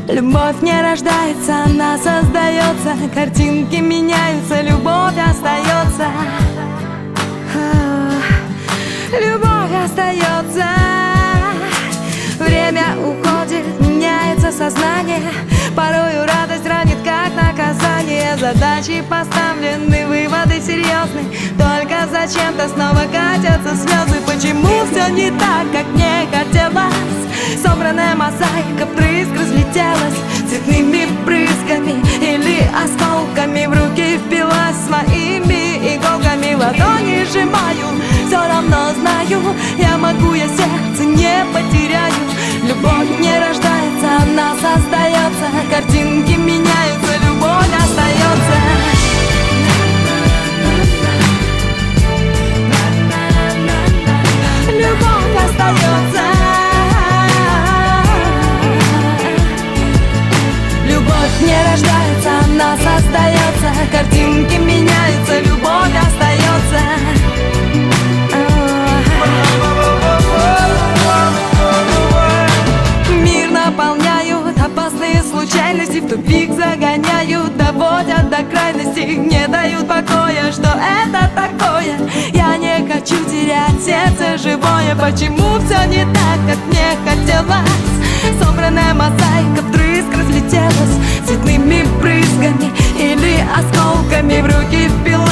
Любовь не рождается, она создается. Картинки меняются, любовь остается. Любовь остается. Время уходит, меняется сознание. Порою радость ранит, как наказание. Задачи поставлены, выводы серьезны. Только зачем-то снова катятся слезы. Почему все не так, как мне хотелось? Собранная мозаика вдрызг разлетелась цветными брызгами или осколками. В руки впилась своими иголками. Ладони сжимаю, все равно знаю, я могу, я сердце не потеряю. Любовь не рождается, она создается. Картинки меняются, любовь остается. Любовь остается. Любовь не рождается, она создается. Картинки меняются, любовь остается. Мир наполняют опасные случайности, в тупик загоняют, доводят до крайности, не дают покоя. Что это такое? Я не хочу терять сердце живое. Почему все не так, как мне хотелось? Собранная мозаика вдрызг разлетелась цветными брызгами или осколками. В руки впилась